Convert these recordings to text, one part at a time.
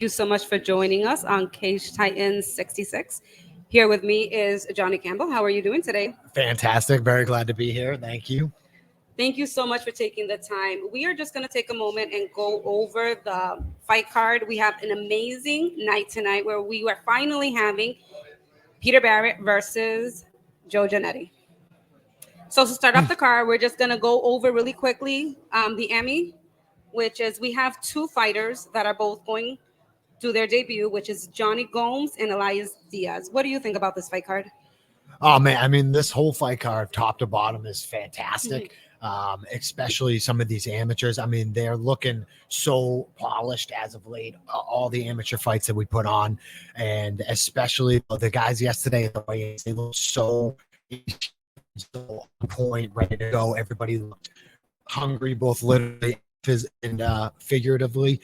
you so much for joining us on Cage Titans 66. Here with me is Johnny Campbell. How are you doing today? Fantastic. Very glad to be here. Thank you. Thank you so much for taking the time. We are just going to take a moment and go over the fight card. We have an amazing night tonight where we are finally having Peter Barrett versus Joe Giannetti. So to start off the card, we're just going to go over really quickly the Emmy, which is we have two fighters that are both going to their debut, which is Johnny Gomes and Elias Diaz. What do you think about this fight card? Oh man, I mean, this whole fight card, top to bottom, is fantastic. Especially some of these amateurs. I mean, they're looking so polished as of late. All the amateur fights that we put on, and especially the guys yesterday at the weigh-ins, they looked so on point, ready to go. Everybody looked hungry, both literally and figuratively.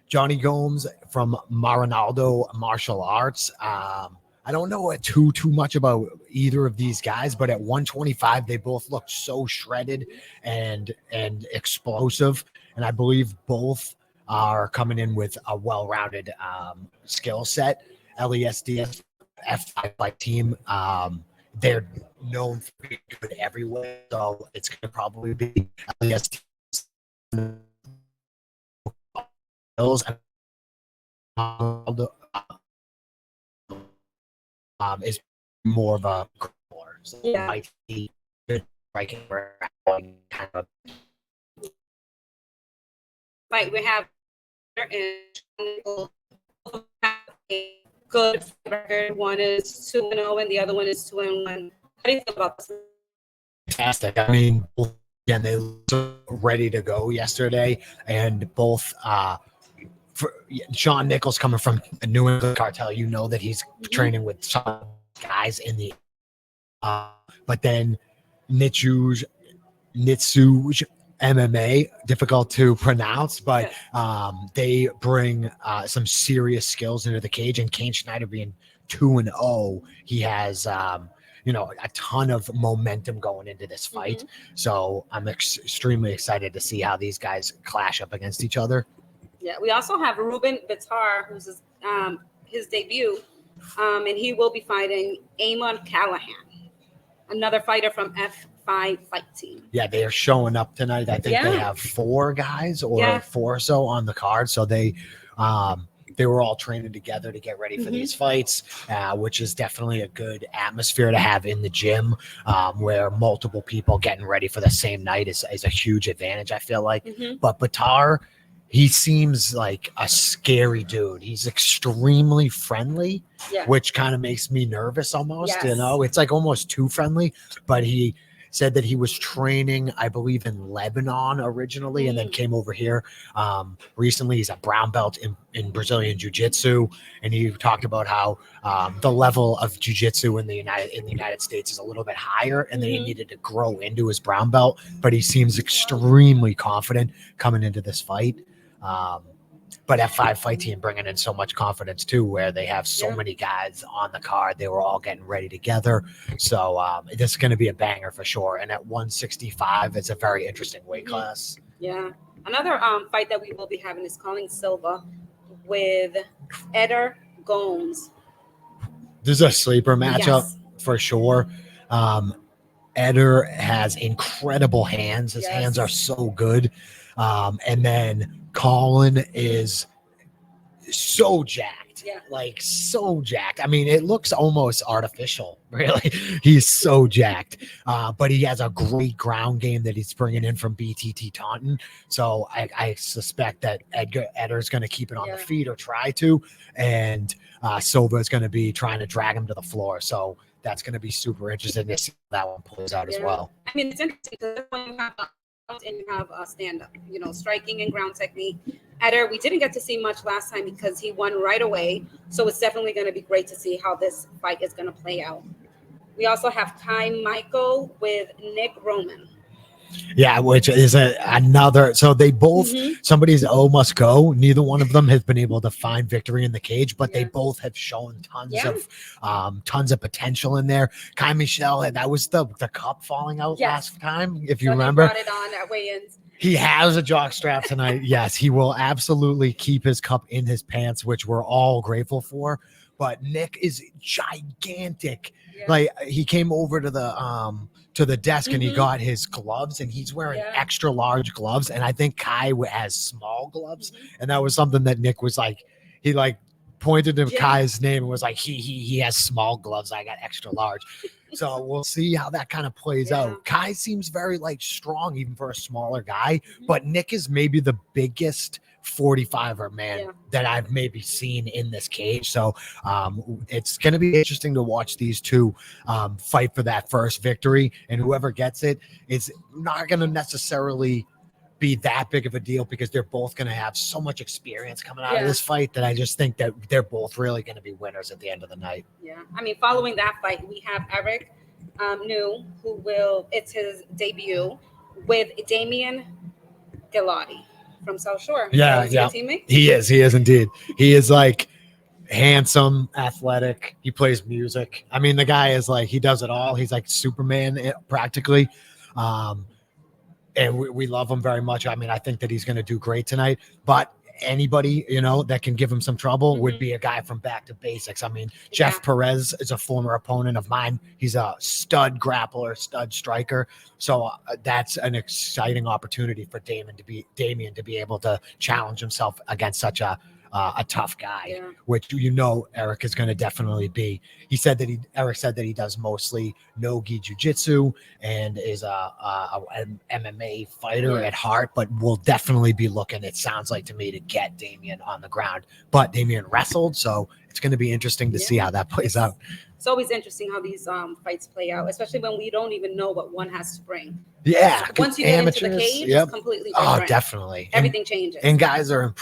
Johnny Gomes from Marinaldo Martial Arts. I don't know too much about either of these guys, but at 125, they both looked so shredded and explosive. And I believe both are coming in with a well-rounded skill set. LESDS F5 fight team. They're known for being good everywhere, so it's going to probably be LESDS is more of a core. So Yeah. I see good striking kind of Fight we have a good record. One is 2-0 and the other one is 2-1. How do you feel about this? fantastic. I mean, again, they looked ready to go yesterday, and both for Sean Nichols coming from a New England cartel, you know that he's training with some guys in the but then Nitsuj MMA, difficult to pronounce, but they bring some serious skills into the cage. And Kane Schneider being 2-0, he has a ton of momentum going into this fight. So I'm extremely excited to see how these guys clash up against each other. Yeah, we also have Ruben Vitar, who's his debut, and he will be fighting Amon Callahan, another fighter from F5 Fight Team. Yeah, they are showing up tonight. I think they have 4 guys or 4 or so on the card. So they were all training together to get ready for these fights, which is definitely a good atmosphere to have in the gym, where multiple people getting ready for the same night is a huge advantage, I feel like. But Vitar, he seems like a scary dude. He's extremely friendly, which kind of makes me nervous almost, It's like almost too friendly. But he said that he was training, I believe, in Lebanon originally and then came over here. Recently, he's a brown belt in Brazilian Jiu-Jitsu. And he talked about how the level of Jiu-Jitsu in the United States is a little bit higher and that he needed to grow into his brown belt. But he seems extremely confident coming into this fight. But F5 Fight Team bringing in so much confidence too, where they have so many guys on the card. They were all getting ready together. So this is going to be a banger for sure. And at 165, it's a very interesting weight class. Yeah. Another fight that we will be having is Colin Silva with Eder Gomes. This is a sleeper matchup for sure. Eder has incredible hands. His hands are so good. And then Colin is so jacked, like so jacked. I mean, it looks almost artificial, really. He's so jacked, but he has a great ground game that he's bringing in from BTT Taunton. So I suspect that Eder is going to keep it on the feet or try to, and Silva is going to be trying to drag him to the floor. So that's going to be super interesting to see how that one plays out as well. I mean, it's interesting because when you have and you have a stand-up, striking and ground technique. Eder, we didn't get to see much last time because he won right away. So it's definitely going to be great to see how this fight is going to play out. We also have Kai Michael with Nick Roman. Yeah, which is another. So they both, somebody's must go. Neither one of them has been able to find victory in the cage, but they both have shown tons of potential in there. Kai Michelle, that was the cup falling out last time, if you remember. He brought it on at weigh-ins. He has a jock strap tonight. Yes, he will absolutely keep his cup in his pants, which we're all grateful for. But Nick is gigantic. Yeah. Like he came over to the desk and he Mhm. got his gloves and he's wearing Yeah. extra large gloves. And I think Kai has small gloves. Mhm. And that was something that Nick was like, he like pointed to Yeah. Kai's name and was like, he has small gloves. I got extra large. So we'll see how that kind of plays Yeah. out. Kai seems very like strong, even for a smaller guy, Mhm. but Nick is maybe the biggest 45er man Yeah. that I've maybe seen in this cage. So it's going to be interesting to watch these two fight for that first victory, and whoever gets it, it's not going to necessarily be that big of a deal because they're both going to have so much experience coming out of Yeah. this fight that I just think that they're both really going to be winners at the end of the night. Yeah. I mean, following that fight, we have Eric New, who it's his debut with Damian Galati from South Shore. Yeah, Is yeah. your teammate? He is indeed. He is like handsome, athletic. He plays music. I mean, the guy is like, he does it all. He's like Superman practically. And we love him very much. I mean, I think that he's going to do great tonight, but anybody, that can give him some trouble would be a guy from Back to Basics. I mean, Jeff Perez is a former opponent of mine. He's a stud grappler, stud striker. So that's an exciting opportunity for Damien to be able to challenge himself against such a tough guy, which Eric is going to definitely be. Eric said that he does mostly no-gi jiu-jitsu and is an MMA fighter at heart, but will definitely be looking, it sounds like to me, to get Damien on the ground. But Damien wrestled, so it's going to be interesting to see how that plays out. It's always interesting how these fights play out, especially when we don't even know what one has to bring. Yeah. Once you get into the cage, it's completely different. Oh, definitely. Everything changes. And guys are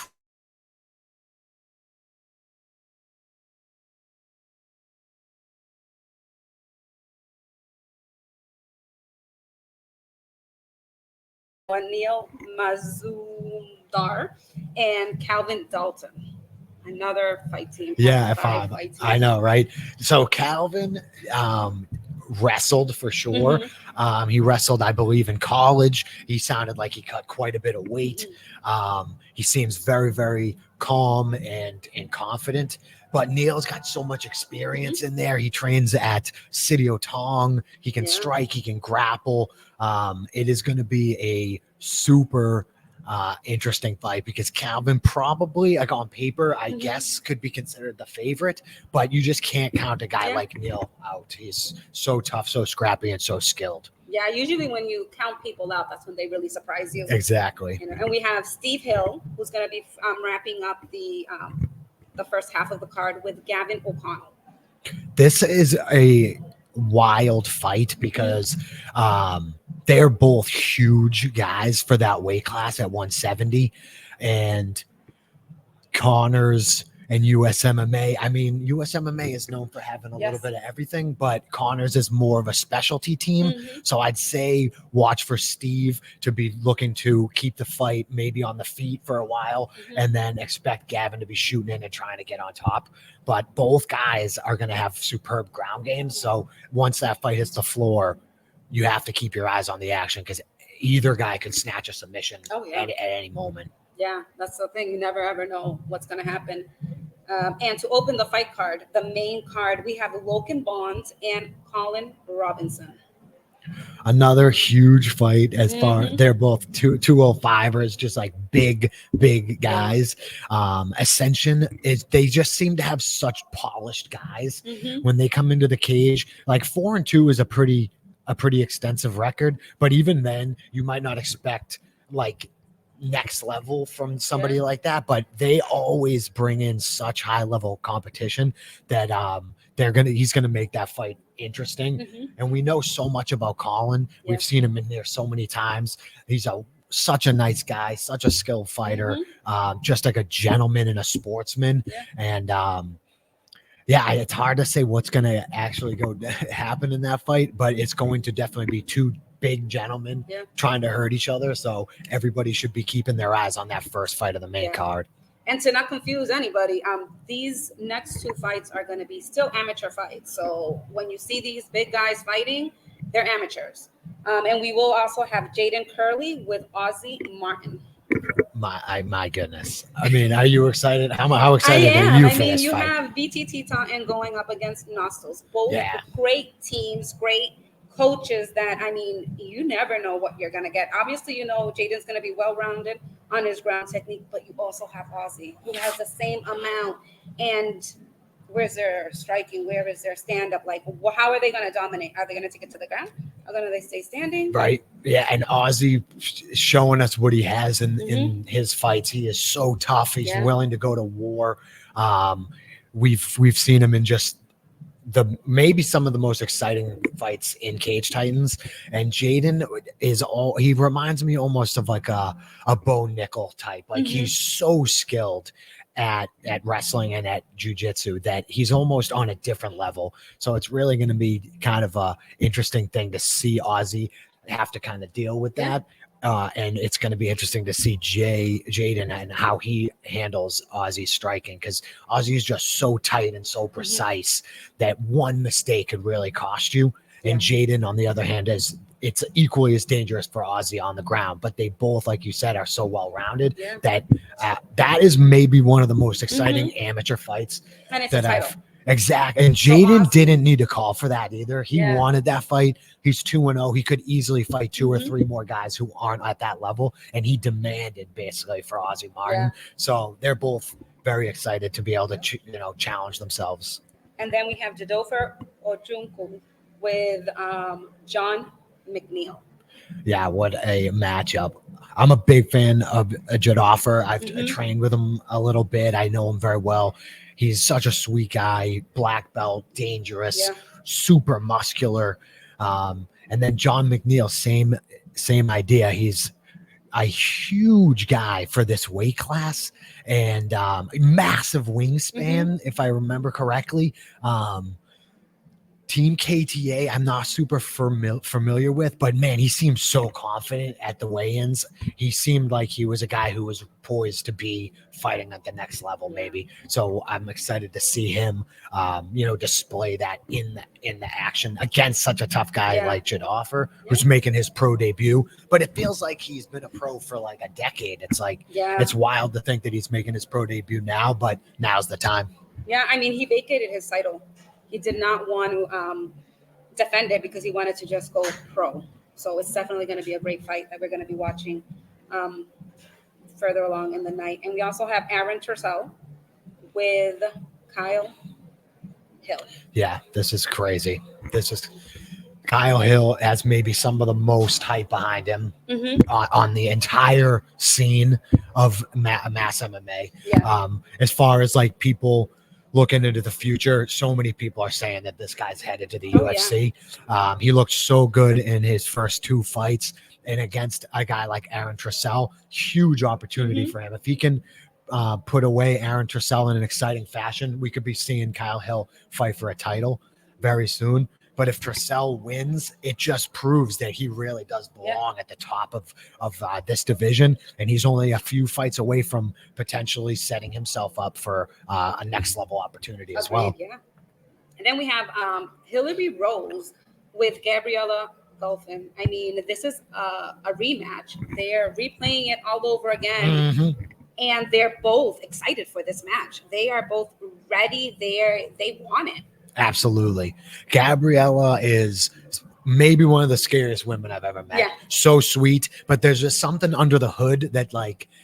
Neil Mazumdar and Calvin Dalton. Another fight team. Yeah, fight I know, right? So Calvin wrestled for sure. Mm-hmm. He wrestled, I believe, in college. He sounded like he cut quite a bit of weight. He seems very, very calm and confident. But Neil's got so much experience in there. He trains at City Tong. He can strike. He can grapple. It is going to be a super interesting fight because Calvin probably, like on paper, I guess could be considered the favorite, but you just can't count a guy like Neil out. He's so tough, so scrappy, and so skilled. Yeah, usually when you count people out, that's when they really surprise you. Exactly. And we have Steve Hill, who's going to be wrapping up the first half of the card with Gavin O'Connell. This is a wild fight because they're both huge guys for that weight class at 170, and Connors and USMMA. I mean, USMMA is known for having a little bit of everything, but Connors is more of a specialty team. So I'd say watch for Steve to be looking to keep the fight maybe on the feet for a while, and then expect Gavin to be shooting in and trying to get on top. But both guys are going to have superb ground games. So once that fight hits the floor, you have to keep your eyes on the action because either guy could snatch a submission at any moment. Yeah, that's the thing. You never ever know what's going to happen. And to open the fight card, the main card, we have Logan Bonds and Colin Robinson. Another huge fight as far they're both 205ers, just like big guys. Ascension they just seem to have such polished guys when they come into the cage. Like 4-2 is a pretty extensive record, but even then you might not expect like next level from somebody like that, but they always bring in such high level competition that he's gonna make that fight interesting. And we know so much about Colin. We've seen him in there so many times. He's such a nice guy, such a skilled fighter, just like a gentleman and a sportsman. And it's hard to say what's going to actually happen in that fight, but it's going to definitely be two big gentlemen trying to hurt each other. So everybody should be keeping their eyes on that first fight of the main card. And to not confuse anybody, these next two fights are going to be still amateur fights. So when you see these big guys fighting, They're amateurs. And we will also have Jaden Curley with Ozzy Martin. My goodness. I mean, are you excited? How I excited are am. you I for mean, this you fight? have BTT Taunton going up against Nostos. Both Yeah. great teams, great coaches that, I mean, you never know what you're going to get. Obviously, you know, Jaden's going to be well rounded on his ground technique, but you also have Ozzy, who has the same amount. And where's their striking? Where is their stand up? Like, how are they going to dominate? Are they going to take it to the ground? Are they stay standing? Right. Yeah. And Ozzy showing us what he has in Mhm. his fights. He is so tough. He's Yeah. willing to go to war. We've seen him in just maybe some of the most exciting fights in Cage Titans. And Jaden he reminds me almost of like a Bo Nickel type. Like Mhm. he's so skilled at wrestling and at jujitsu that he's almost on a different level. So it's really going to be kind of a interesting thing to see Ozzy have to kind of deal with Yeah. that. And it's going to be interesting to see Jaden and how he handles Ozzy striking, because Ozzy is just so tight and so precise that one mistake could really cost you. And Jaden, on the other hand, it's equally as dangerous for Ozzy on the ground. But they both, like you said, are so well rounded Yeah. that that is maybe one of the most exciting amateur fights And it's a that title. Exactly. And So Jaden awesome. didn't need to call for that either. He Yeah. wanted that fight. He's 2-0. He could easily fight 2 or Mhm. 3 more guys who aren't at that level. And he demanded basically for Ozzy Martin. Yeah. So they're both very excited to be able to, challenge themselves. And then we have Jadofer Ojunku with John McNeil. Yeah, what a matchup. I'm a big fan of Jadoffer. I've Mhm. trained with him a little bit. I know him very well. He's such a sweet guy, black belt, dangerous, Yeah. super muscular. And then John McNeil, same idea. He's a huge guy for this weight class and massive wingspan, if I remember correctly. Team KTA, I'm not super familiar with, but man, he seemed so confident at the weigh-ins. He seemed like he was a guy who was poised to be fighting at the next level, maybe. So I'm excited to see him, display that in the action against such a tough guy like Jadoffer, who's making his pro debut. But it feels like he's been a pro for like a decade. It's like it's wild to think that he's making his pro debut now, but now's the time. Yeah, I mean, he vacated his title. He did not want to defend it because he wanted to just go pro. So it's definitely going to be a great fight that we're going to be watching um, further along in the night. And we also have Aaron Tercel with Kyle Hill. Yeah, this is crazy. This is Kyle Hill has maybe some of the most hype behind him on the entire scene of mass MMA. Yeah. As far as like people looking into the future, so many people are saying that this guy's headed to the UFC. He looked so good in his first 2 fights, and against a guy like Aaron Tercel, huge opportunity for him. If he can put away Aaron Tercel in an exciting fashion, we could be seeing Kyle Hill fight for a title very soon. But if Tercel wins, it just proves that he really does belong at the top of this division, and he's only a few fights away from potentially setting himself up for a next level opportunity as well. Yeah. And then we have Hillary Rose with Gabriella Golfin. I mean, this is a rematch. They're replaying it all over again. And they're both excited for this match. They are both ready. They want it. Absolutely. Gabriella is maybe one of the scariest women I've ever met. Yeah. So sweet, but there's just something under the hood that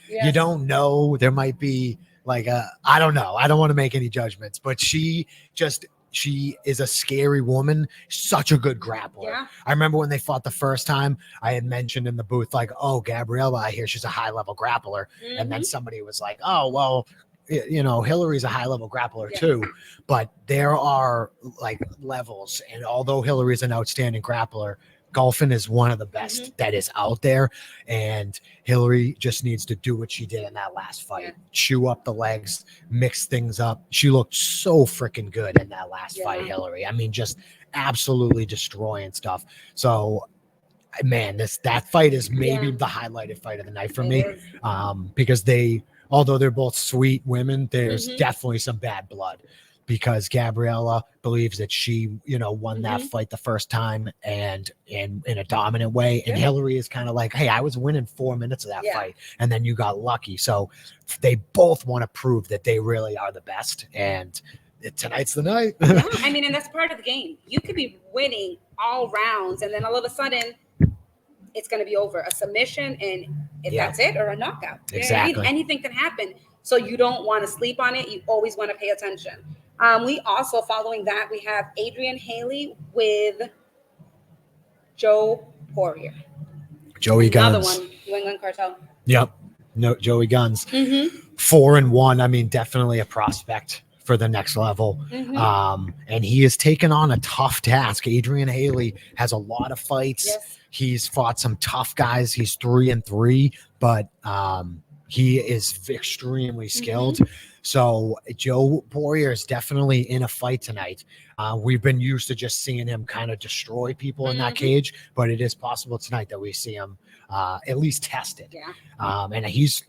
you don't know. There might be I don't know. I don't want to make any judgments, but she is a scary woman, such a good grappler. Yeah. I remember when they fought the first time, I had mentioned in the booth, oh, Gabriella, I hear she's a high level grappler. And then somebody was like, oh, well, Hillary's a high level grappler too, but there are levels. And although Hillary's an outstanding grappler, Golfin is one of the best that is out there. And Hillary just needs to do what she did in that last fight, chew up the legs, mix things up. She looked so freaking good in that last fight, Hillary. I mean, just absolutely destroying stuff. So, man, that fight is maybe the highlighted fight of the night for me, because although they're both sweet women, there's definitely some bad blood because Gabriella believes that she, won that Mhm. fight the first time and in a dominant way. And Yeah. Hillary is kind of like, hey, I was winning 4 minutes of that Yeah. fight, and then you got lucky. So they both want to prove that they really are the best. And tonight's the night. Yeah, I mean, and that's part of the game. You could be winning all rounds, and then all of a sudden, it's going to be over a submission, and if Yeah. that's it, or a knockout. You know what I Exactly. mean? Anything can happen. So you don't want to sleep on it. You always want to pay attention. We also, following that, we have Adrian Haley with Joe Poirier. Joey Another Guns. one, New England Cartel. Yep. No, Joey Guns. Mm-hmm. 4-1. I mean, definitely a prospect for the next level. Mm-hmm. And he has taken on a tough task. Adrian Haley has a lot of fights. Yes. He's fought some tough guys. He's 3-3, but he is extremely skilled. Mm-hmm. So Joe Poirier is definitely in a fight tonight. We've been used to just seeing him kind of destroy people in that Mm-hmm. cage, but it is possible tonight that we see him at least tested. Yeah. And he's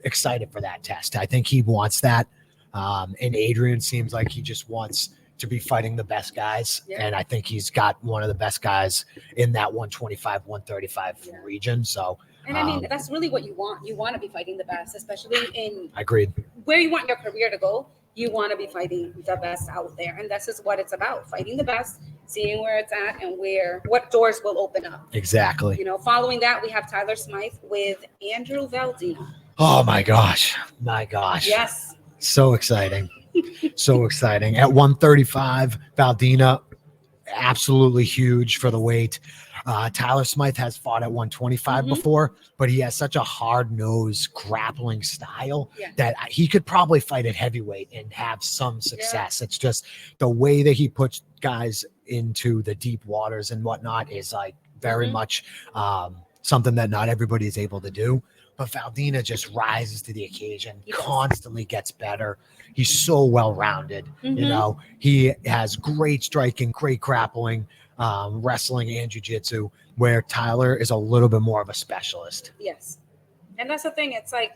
excited for that test. I think he wants that. And Adrian seems like he just wants to be fighting the best guys. Yeah. And I think he's got one of the best guys in that 125, 135 Yeah. region. So, And I mean, that's really what you want. You want to be fighting the best, especially in agreed. where you want your career to go. You want to be fighting the best out there. And this is what it's about, fighting the best, seeing where it's at and what doors will open up. Exactly. Following that, we have Tyler Smythe with Andrew Valdina. Oh my gosh. My gosh. Yes. So exciting. So exciting. At 135, Valdina, absolutely huge for the weight. Tyler Smythe has fought at 125 Mhm. before, but he has such a hard-nosed grappling style Yeah. that he could probably fight at heavyweight and have some success. It's just the way that he puts guys into the deep waters and whatnot is like very Mhm. much something that not everybody is able to do. But Valdina just rises to the occasion, He does. constantly gets better. He's so well-rounded. Mhm. He has great striking, great grappling, wrestling, and jiu-jitsu, where Tyler is a little bit more of a specialist. Yes. And that's the thing. It's like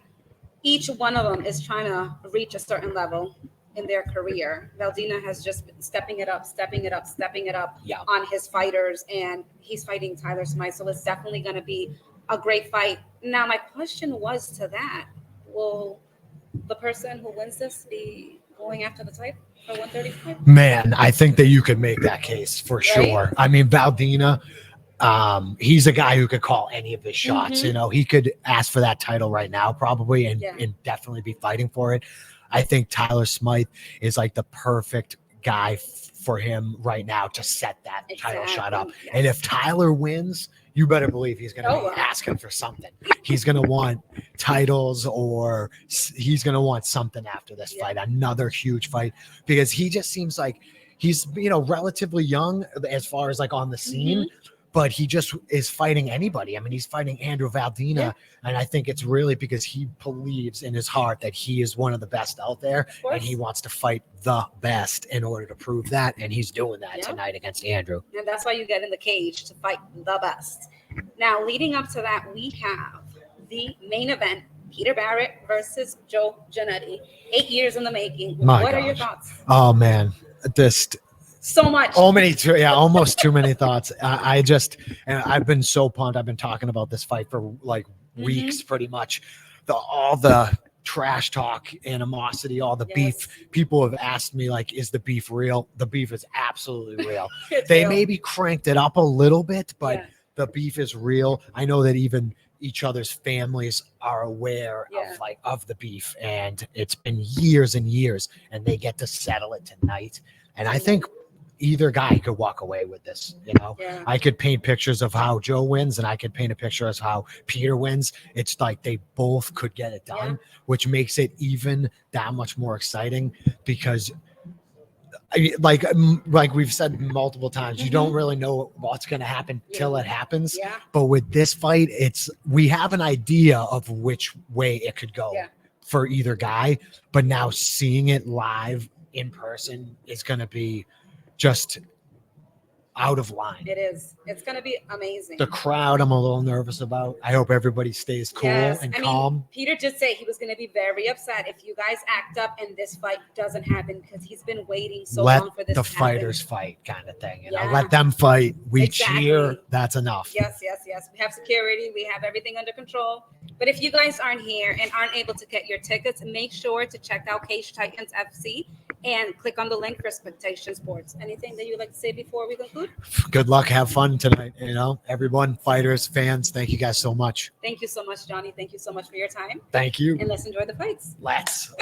each one of them is trying to reach a certain level in their career. Valdina has just been stepping it up Yeah. on his fighters, and he's fighting Tyler Smythe. So it's definitely going to be a great fight. Now, my question was to that, will the person who wins this be going after the title for 135? Man, I think that you could make that case for sure. I mean, Valdina, he's a guy who could call any of his shots. Mhm. He could ask for that title right now, probably, and, Yeah. and definitely be fighting for it. I think Tyler Smythe is like the perfect guy for him right now to set that title shot up. Exactly, And yes. if Tyler wins, you better believe he's going to Oh, be asking for something. He's going to want titles, or he's going to want something after this Yeah. fight, another huge fight, because he just seems like he's, relatively young as far as like on the scene, Mm-hmm. but he just is fighting anybody. I mean, he's fighting Andrew Valdina, Yeah. and I think it's really because he believes in his heart that he is one of the best out there, Of course. and he wants to fight the best in order to prove that, and he's doing that Yeah. tonight against Andrew. And that's why you get in the cage, to fight the best. Now, leading up to that, we have the main event, Peter Barrett versus Joe Giannetti. 8 years in the making. My What are your gosh. thoughts? Oh man, this So much. almost too many thoughts. I've been so pumped. I've been talking about this fight for like Mm-hmm. weeks, pretty much. All the trash talk, animosity, all the Yes. beef. People have asked me, like, is the beef real? The beef is absolutely real. It's They real. maybe cranked it up a little bit, but Yeah. the beef is real. I know that even each other's families are aware Yeah. of the beef, and it's been years and years, and they get to settle it tonight. And I think either guy could walk away with this. Yeah. I could paint pictures of how Joe wins, and I could paint a picture of how Peter wins. It's like they both could get it done, which makes it even that much more exciting, because like we've said multiple times, you don't really know what's going to happen till it happens. Yeah. But with this fight, we have an idea of which way it could go Yeah. for either guy, but now seeing it live in person is going to be just out of line. It is. It's going to be amazing. The crowd, I'm a little nervous about. I hope everybody stays cool and calm. Peter just said he was going to be very upset if you guys act up and this fight doesn't happen because he's been waiting so long for this Let the to fighters happen. fight, kind of thing. Yeah. Let them fight. We Exactly. cheer. That's enough. Yes. We have security. We have everything under control. But if you guys aren't here and aren't able to get your tickets, make sure to check out Cage Titans FC and click on the link for Expectation Sports. Anything that you'd like to say before we conclude? Good luck. Have fun tonight. Everyone, fighters, fans, thank you guys so much. Thank you so much, Johnny. Thank you so much for your time. Thank you. And let's enjoy the fights. Let's.